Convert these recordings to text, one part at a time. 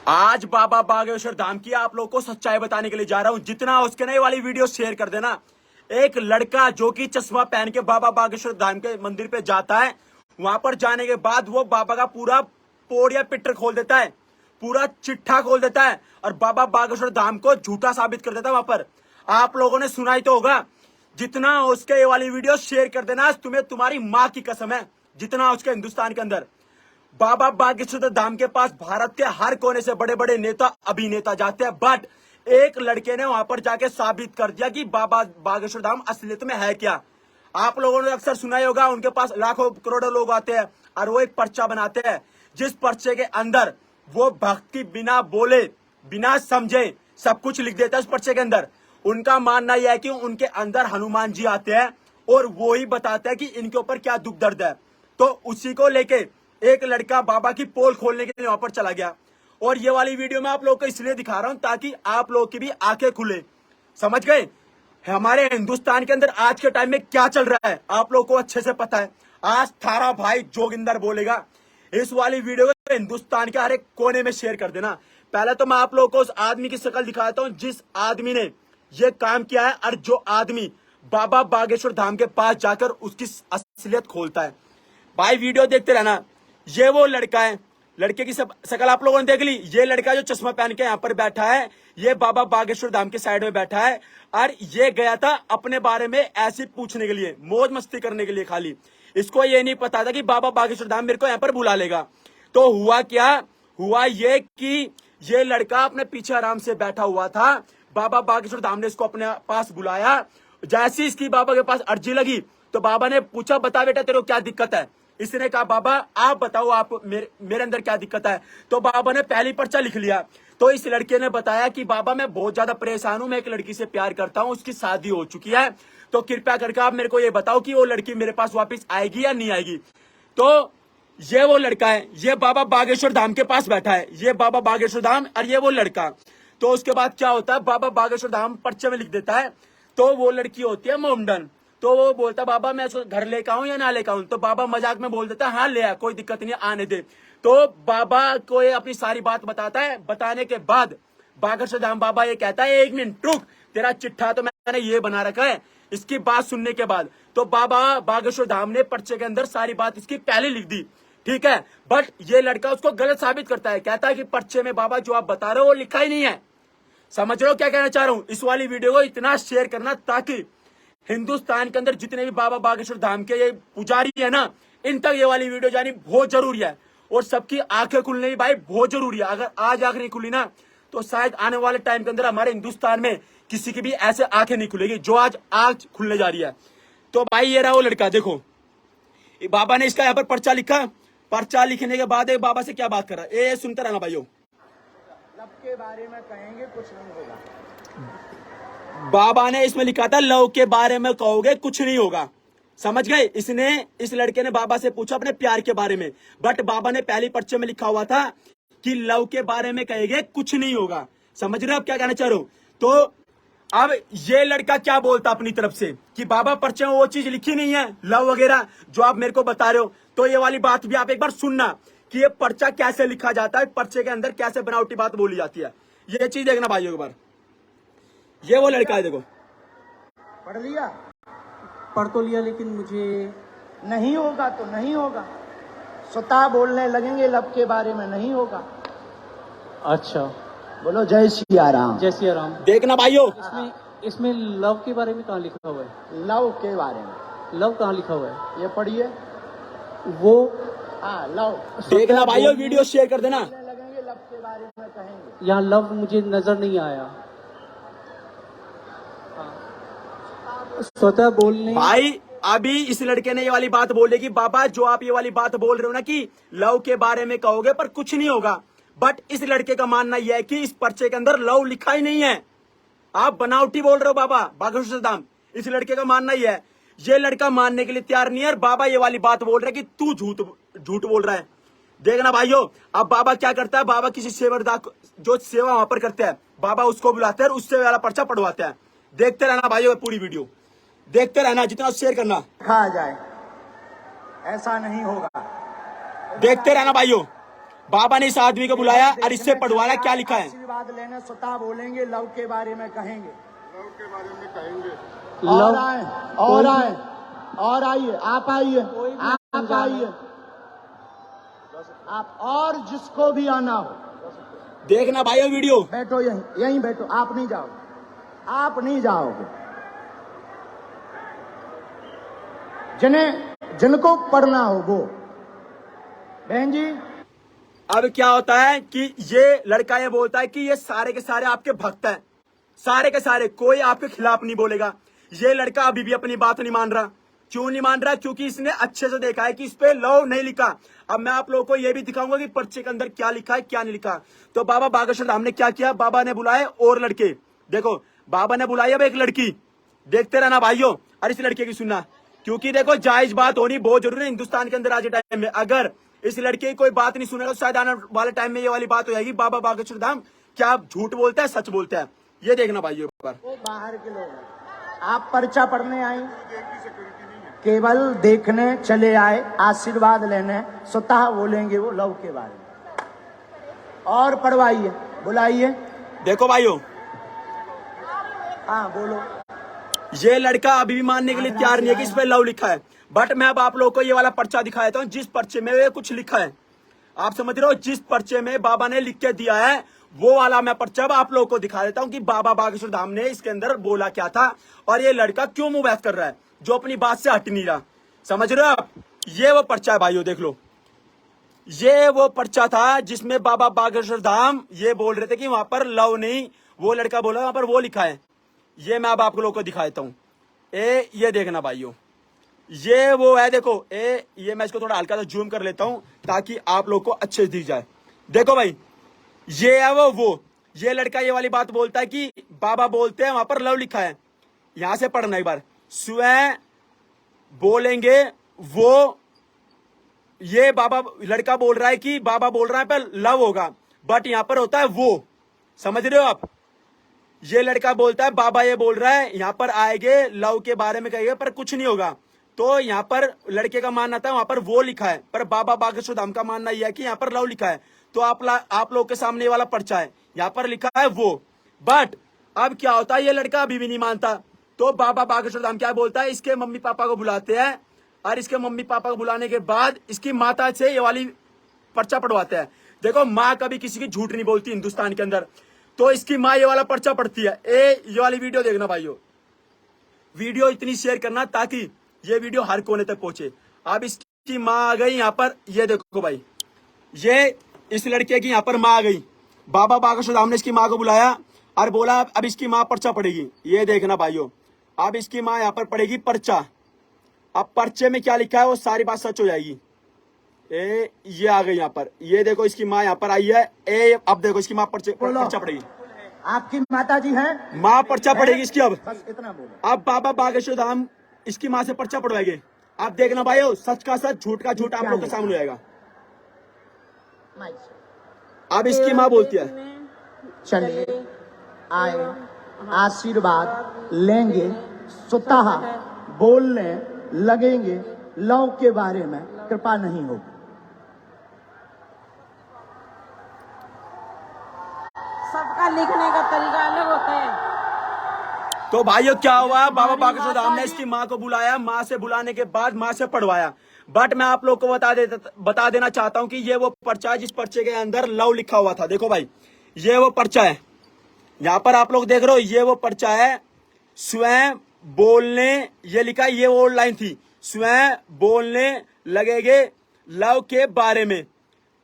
आज बाबा बागेश्वर धाम की आप लोग को सच्चाई बताने के लिए जा रहा हूं। जितना उसके नए वाली वीडियो शेयर कर देना। एक लड़का जो कि चश्मा पहन के बाबा बागेश्वर धाम के मंदिर पे जाता है, वहां पर जाने के बाद वो बाबा का पूरा पोड़िया पिटर खोल देता है, पूरा चिट्ठा खोल देता है और बाबा बागेश्वर धाम को झूठा साबित कर देता है। वहां पर आप लोगों ने सुना ही तो होगा। जितना उसके ये वाली वीडियो शेयर कर देना, तुम्हें तुम्हारी माँ की कसम है। जितना उसके हिंदुस्तान के अंदर बाबा बागेश्वर धाम के पास भारत के हर कोने से बड़े बड़े नेता अभिनेता जाते हैं, बट एक लड़के ने वहां पर जाके साबित कर दिया कि बाबा बागेश्वर धाम असलियत में है क्या। आप लोगों ने अक्सर सुना ही होगा, उनके पास लाखों करोड़ों लोग आते हैं और वो एक पर्चा बनाते हैं, जिस पर्चे के अंदर वो भक्ति बिना बोले बिना समझे सब कुछ लिख देता है उस पर्चे के अंदर। उनका मानना यह है कि उनके अंदर हनुमान जी आते हैं और वो ही बताते हैं कि इनके ऊपर क्या दुख दर्द है। तो उसी को लेके एक लड़का बाबा की पोल खोलने के लिए वहां पर चला गया। और ये वाली वीडियो मैं आप लोग को इसलिए दिखा रहा हूं ताकि आप लोग की भी आंखें खुले। समझ गए? हमारे हिंदुस्तान के अंदर आज के टाइम में क्या चल रहा है आप लोग को अच्छे से पता है। आज थारा भाई जोगिंदर बोलेगा। इस वाली वीडियो को हिंदुस्तान के हर एक कोने में शेयर कर देना। पहले तो मैं आप लोग को उस आदमी की शक्ल दिखाता हूं जिस आदमी ने ये काम किया है और जो आदमी बाबा बागेश्वर धाम के पास जाकर उसकी असलियत खोलता है। भाई वीडियो देखते रहना। ये वो लड़का है, लड़के की सब शक्ल आप लोगों ने देख ली। ये लड़का जो चश्मा पहन के यहाँ पर बैठा है, ये बाबा बागेश्वर धाम के साइड में बैठा है और ये गया था अपने बारे में ऐसे पूछने के लिए, मौज मस्ती करने के लिए खाली। इसको ये नहीं पता था कि बाबा बागेश्वर धाम मेरे को यहाँ पर बुला लेगा। तो हुआ क्या, हुआ ये कि ये लड़का अपने पीछे आराम से बैठा हुआ था। बाबा बागेश्वर धाम ने इसको अपने पास बुलाया। जैसी इसकी बाबा के पास अर्जी लगी तो बाबा ने पूछा, बता बेटा तेरे को क्या दिक्कत है। इसने कहा, बाबा आप बताओ, आप मेरे अंदर क्या दिक्कत है। तो बाबा ने पहली पर्चा लिख लिया। तो इस लड़के ने बताया कि बाबा मैं बहुत ज्यादा परेशान हूं, मैं एक लड़की से प्यार करता हूं, उसकी शादी हो चुकी है, तो कृपया करके आप मेरे को ये बताओ कि वो लड़की मेरे पास वापस आएगी या नहीं आएगी। तो ये वो लड़का है, ये बाबा बागेश्वर धाम के पास बैठा है, ये बाबा बागेश्वर धाम और ये वो लड़का। तो उसके बाद क्या होता है, बाबा बागेश्वर धाम पर्चे में लिख देता है। तो वो लड़की होती है मोमडन। तो वो बोलता, बाबा मैं उसको घर लेकर आऊं या ना लेकर आऊं। तो बाबा मजाक में बोल देता है, हाँ ले आ, कोई दिक्कत नहीं, आने दे। तो बाबा को ये अपनी सारी बात बताता है। बताने के बाद बागेश्वर धाम बाबा ये कहता है, एक मिनट रुक, तेरा चिट्ठा तो मैंने ये बना रखा है। इसकी बात सुनने के बाद तो बाबा बागेश्वर धाम ने पर्चे के अंदर सारी बात इसकी पहले लिख दी, ठीक है। बट ये लड़का उसको गलत साबित करता है, कहता है कि पर्चे में बाबा जो आप बता रहे हो वो लिखा ही नहीं है। समझ रहे हो क्या कहना चाह रहा हूं। इस वाली वीडियो को इतना शेयर करना ताकि हिंदुस्तान के अंदर जितने भी बाबा बागेश्वर धाम के ये पुजारी है ना, इन तक ये वाली वीडियो जानी बहुत जरूरी है। और सबकी आंखें खुलने भी भाई बहुत जरूरी है। अगर आज आंख नहीं खुली ना तो शायद आने वाले टाइम के अंदर हमारे हिंदुस्तान में किसी की भी ऐसे आंखें नहीं खुलेगी जो आज खुलने जा रही है। तो भाई ये रहा वो लड़का, देखो बाबा ने इसका यहाँ पर पर्चा लिखा। पर्चा लिखने के बाद बाबा से क्या बात कर रहा है, ये सुनते रहना भाइयों। लव के बारे में कहेंगे कुछ नहीं होगा। बाबा ने इसमें लिखा था, लव के बारे में कहोगे कुछ नहीं होगा। समझ गए? इस लड़के ने बाबा से पूछा अपने प्यार के बारे में, बट बाबा ने पहली पर्चे में लिखा हुआ था कि लव के बारे में कहेंगे कुछ नहीं होगा। समझ रहे हो आप क्या कहना चाह रहे हो। तो अब ये लड़का क्या बोलता अपनी तरफ से कि बाबा पर्चे में वो चीज लिखी नहीं है, लव वगैरह जो आप मेरे को बता रहे हो। तो ये वाली बात भी आप एक बार सुनना कि ये पर्चा कैसे लिखा जाता है, पर्चे के अंदर कैसे बनावटी बात बोली जाती है। ये चीज देखना भाइयों एक बार। ये वो लड़का है, देखो। पढ़ लिया? पढ़ तो लिया, लेकिन मुझे नहीं होगा तो नहीं होगा। स्वतः बोलने लगेंगे लव के बारे में नहीं होगा। अच्छा बोलो जय सिया राम। जय सिया राम। देखना भाइयों, इसमें लव के बारे में कहाँ लिखा हुआ है? लव के बारे में लव कहाँ लिखा हुआ है? ये पढ़िए। वो हाँ लव। देखना भाइयों, वीडियो शेयर कर देना। बोलने लगेंगे लव के बारे में कहेंगे। यहाँ लव मुझे नजर नहीं आया। स्वतः बोलने भाई अभी इस लड़के ने ये वाली बात बोली कि बाबा जो आप ये वाली बात बोल रहे हो ना कि लव के बारे में कहोगे पर कुछ नहीं होगा, बट इस लड़के का मानना यह है कि इस पर्चे के अंदर लव लिखा ही नहीं है, आप बनावटी बोल रहे हो बाबा बागेश्वर धाम। इस लड़के का मानना यह है। ये लड़का मानने के लिए तैयार नहीं है और बाबा ये वाली बात बोल रहा है कि तू झूठ बोल रहा है। देखना भाइयों, अब बाबा क्या करता है, बाबा किसी सेवादार जो सेवा वहां पर करते हैं, बाबा उसको बुलाते हैं और उससे वाला पर्चा पढ़वाते हैं। देखते रहना भाइयों, पूरी वीडियो देखते रहना, जितना शेयर करना। खा जाए ऐसा नहीं होगा। देखते रहना भाइयों, बाबा ने इस आदमी को बुलाया और इससे पढ़वाया, क्या लिखा है? आशीर्वाद लेने स्वतः बोलेंगे, लव के बारे में कहेंगे। लव के बारे में कहेंगे। और आए और आए और आइए, आप आइए, आप आइए, आप और जिसको भी आना हो देखना भाइयों वीडियो। बैठो, यहीं यहीं बैठो, आप नहीं जाओगे, आप नहीं जाओगे। जिनको पढ़ना हो वो। बहन जी, अब क्या होता है कि ये लड़का ये बोलता है कि ये सारे के सारे आपके भक्त हैं, सारे के सारे, कोई आपके खिलाफ नहीं बोलेगा। ये लड़का अभी भी अपनी बात नहीं मान रहा। क्यों नहीं मान रहा? क्योंकि इसने अच्छे से देखा है कि इस पे लव नहीं लिखा। अब मैं आप लोगों को ये भी दिखाऊंगा कि पर्चे के अंदर क्या लिखा है, क्या नहीं लिखा। तो बाबा बागेश्वर धाम ने क्या किया, बाबा ने बुलाए और लड़के। देखो बाबा ने बुलाई अब एक लड़की, देखते रहना भाइयों, और इस लड़के की सुनना, क्योंकि देखो जायज बात होनी बहुत जरूरी है हिंदुस्तान के अंदर आज के टाइम में। अगर इस लड़के की कोई बात नहीं सुनेगा तो शायद आने वाले टाइम में ये वाली बात हो जाएगी, बाबा बागेश्वर धाम क्या झूठ बोलता है, सच बोलता है। ये देखना भाइयों पर। वो बाहर के लोग हैं, आप पर्चा पढ़ने आए, केवल देखने चले आए, आशीर्वाद लेने, स्वतः बोलेंगे वो लव के बारे में। और पढ़वाइए, बुलाइए। देखो भाइयों, हाँ बोलो। ये लड़का अभी भी मानने के लिए तैयार नहीं है कि इस पे लव लिखा है। बट मैं अब आप लोगों को ये वाला पर्चा दिखा देता हूँ, जिस पर्चे में ये कुछ लिखा है। आप समझ रहे हो, जिस पर्चे में बाबा ने लिख के दिया है वो वाला मैं पर्चा अब आप लोगों को दिखा देता हूँ कि बाबा बागेश्वर धाम ने इसके अंदर बोला क्या था और ये लड़का क्यों मुंह बहस कर रहा है, जो अपनी बात से हट नहीं रहा। समझ रहे हो आप? ये वो पर्चा है भाइयों, देख लो। ये वो पर्चा था जिसमें बाबा बागेश्वर धाम ये बोल रहे थे कि वहां पर लव नहीं, वो लड़का बोला वहां पर वो लिखा है। ये मैं अब आप लोगों को दिखा देता हूँ। ये देखना भाइयों, ये वो है। देखो ये मैं इसको थोड़ा हल्का सा जूम कर लेता हूँ ताकि आप लोग को अच्छे से दिख जाए। देखो भाई, ये है वो ये लड़का ये वाली बात बोलता है कि बाबा बोलते हैं वहां पर लव लिखा है। यहां से पढ़ना एक बार, स्वयं बोलेंगे वो, ये बाबा लड़का बोल रहा है कि बाबा बोल रहा है पर लव होगा, बट यहां पर होता है वो। समझ रहे हो आप? ये लड़का बोलता है बाबा ये बोल रहा है यहां पर आएंगे लव के बारे में कहेंगे पर कुछ नहीं होगा। तो यहां पर लड़के का मानना था वहां पर वो लिखा है, पर बाबा बागेश्वर धाम का मानना यह है कि यहां पर लव लिखा है। तो आप लोग के सामने वाला पर्चा है, यहां पर लिखा है वो। बट अब क्या होता है, ये लड़का अभी भी नहीं मानता। तो बाबा बागेश्वर धाम क्या बोलता है, इसके मम्मी पापा को बुलाते हैं और इसके मम्मी पापा को बुलाने के बाद इसकी माता से ये वाली पर्चा पढ़वाते हैं। देखो माँ कभी किसी की झूठ नहीं बोलती हिंदुस्तान के अंदर, तो इसकी माँ ये वाला पर्चा पढ़ती है। ये वाली वीडियो देखना भाइयों, वीडियो इतनी शेयर करना ताकि ये वीडियो हर कोने तक पहुंचे। अब इसकी माँ आ गई यहाँ पर, ये देखो भाई, ये इस लड़के की यहाँ पर माँ आ गई। बाबा बागेश्वर धाम ने इसकी माँ को बुलाया और बोला अब इसकी माँ पर्चा पढ़ेगी। ये देखना भाइयों, अब इसकी माँ यहाँ पर पढ़ेगी पर्चा। अब पर्चे में क्या लिखा है वो सारी बात सच हो जाएगी। ये आ गई यहाँ पर, ये देखो इसकी माँ यहाँ पर आई है। अब देखो इसकी माँ पर्चा पढ़ेगी। आपकी माता जी हैं? माँ पर्चा पढ़ेगी इसकी। अब बस इतना बोलो। अब बाबा बागेश्वर धाम इसकी माँ से पर्चा पढ़वाएंगे। आप देखना भाइयों, सच का सच, झूठ का झूठ आप लोग के सामने आएगा। अब इसकी माँ बोलती है चलिए आए, आशीर्वाद लेंगे, स्वतः बोलने लगेंगे, लव के बारे में कृपा नहीं होगी। सबका लिखने का तरीका अलग होता है। तो भाइयों क्या हुआ, बाबा बागेश्वर धाम ने इसकी माँ को बुलाया, माँ से बुलाने के बाद माँ से पढ़वाया। बट मैं आप लोग को बता देना चाहता हूँ कि ये वो पर्चा है जिस पर्चे के अंदर लव लिखा हुआ था। देखो भाई, ये वो पर्चा है, यहाँ पर आप लोग देख रहे हो, ये वो पर्चा है। स्वयं बोलने ये लिखा है, ये वो लाइन थी, स्वयं बोलने लगेंगे लव के बारे में।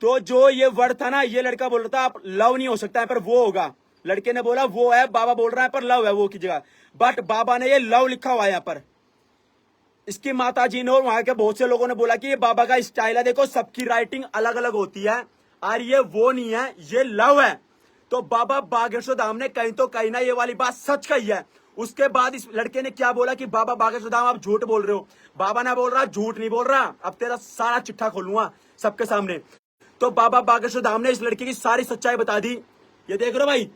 तो जो ये वर्ड था ना, ये लड़का बोल रहा था आप लव नहीं हो सकता है पर वो होगा। लड़के ने बोला वो है, बाबा बोल रहा है पर लव है वो की जगह। बट बाबा ने ये लव लिखा हुआ है यहाँ पर। इसकी माता जी ने और वहां के बहुत से लोगों ने बोला कि ये बाबा का स्टाइल है, देखो सबकी राइटिंग अलग अलग होती है और ये वो नहीं है, ये लव है। तो बाबा बागेश्वर धाम ने कहीं तो कहीं ना ये वाली बात सच कही है। उसके बाद इस लड़के ने क्या बोला कि बाबा बागेश्वर धाम आप झूठ बोल रहे हो। बाबा ने बोल रहा झूठ नहीं बोल रहा, अब तेरा सारा चिट्ठा खोलूंगा सबके सामने। तो बाबा बागेश्वर धाम ने इस लड़के की सारी सच्चाई बता दी। ये देख रहे हो भाई,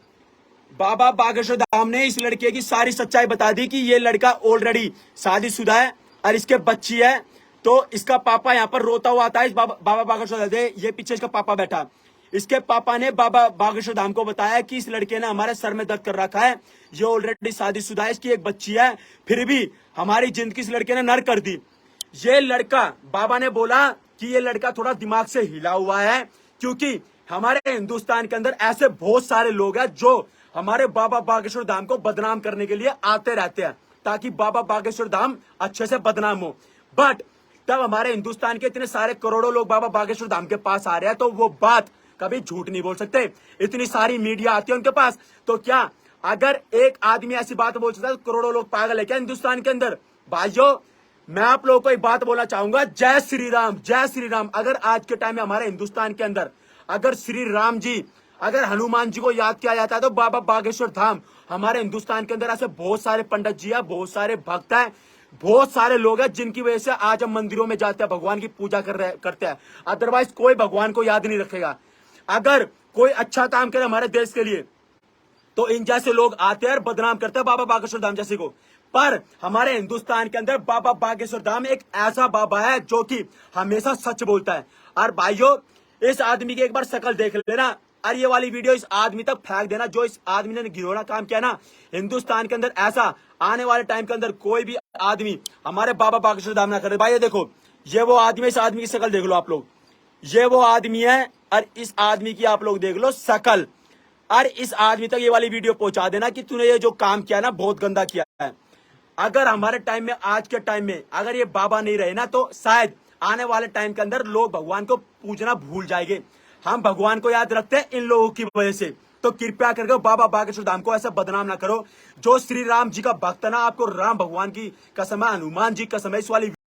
बाबा बागेश्वर धाम ने इस लड़के की सारी सच्चाई बता दी कि ये लड़का ऑलरेडी शादीशुदा है और इसके बच्ची है। तो इसका पापा यहाँ पर रोता हुआ आता है। इस बाबा बागेश्वर धाम, ये पीछे इसका पापा बैठा, इसके पापा ने बाबा बागेश्वर धाम को बताया कि इस लड़के ने हमारे सर में दर्द कर रखा है, ये ऑलरेडी शादीशुदा है, इसकी एक बच्ची है, फिर भी हमारी जिंदगी इस लड़के ने नर कर दी। ये लड़का, बाबा ने बोला कि ये लड़का थोड़ा दिमाग से हिला हुआ है, क्योंकि हमारे हिंदुस्तान के अंदर ऐसे बहुत सारे लोग हैं जो हमारे बाबा बागेश्वर धाम को बदनाम करने के लिए आते रहते हैं, ताकि बाबा बागेश्वर धाम अच्छे से बदनाम हो। बट तब हमारे हिंदुस्तान के इतने सारे करोड़ों लोग बाबा बागेश्वर धाम के पास आ रहे हैं, तो वो बात कभी झूठ नहीं बोल सकते। इतनी सारी मीडिया आती है उनके पास, तो क्या अगर एक आदमी ऐसी बात बोल सकता है तो करोड़ों लोग पागल है क्या हिंदुस्तान के अंदर? भाइयों, मैं आप लोगों को एक बात बोलना चाहूंगा, जय श्री राम, जय श्री राम। अगर आज के टाइम में हमारे हिंदुस्तान के अंदर अगर श्री राम जी, अगर हनुमान जी को याद किया जाता है, तो बाबा बागेश्वर धाम, हमारे हिंदुस्तान के अंदर ऐसे बहुत सारे पंडित जी हैं, बहुत सारे भक्त हैं, बहुत सारे लोग हैं जिनकी वजह से आज हम मंदिरों में जाते हैं, भगवान की पूजा करते हैं। अदरवाइज कोई भगवान को याद नहीं रखेगा। अगर कोई अच्छा काम करे हमारे देश के लिए, तो इन जैसे लोग आते हैं और बदनाम करते हैं बाबा बागेश्वर धाम जैसे को। पर हमारे हिंदुस्तान के अंदर बाबा बागेश्वर धाम एक ऐसा बाबा है जो कि हमेशा सच बोलता है। और भाइयों, इस आदमी की एक बार शक्ल देख लेना और ये वाली वीडियो इस आदमी तक फेंक देना जो इस आदमी ने घिनौना काम किया ना। हिंदुस्तान के अंदर ऐसा आने वाले टाइम के अंदर कोई भी आदमी हमारे बाबा बागेश्वर धाम ना करे। भाई ये देखो, ये वो आदमी, इस आदमी की शक्ल देख लो आप लोग, ये वो आदमी है और इस आदमी की आप लोग देख लो शक्ल। और इस आदमी तक ये वाली वीडियो पहुंचा देना कि तूने ये जो काम किया ना बहुत गंदा किया है। अगर हमारे टाइम में, आज के टाइम में अगर ये बाबा नहीं रहे ना, तो शायद आने वाले टाइम के अंदर लोग भगवान को पूजना भूल जाएंगे। हम भगवान को याद रखते हैं इन लोगों की वजह से। तो कृपया करके बाबा बागेश्वर धाम को ऐसा बदनाम ना करो। जो श्री राम जी का भक्त है ना, आपको राम भगवान की कसम है, हनुमान जी की कसम है, इस वाली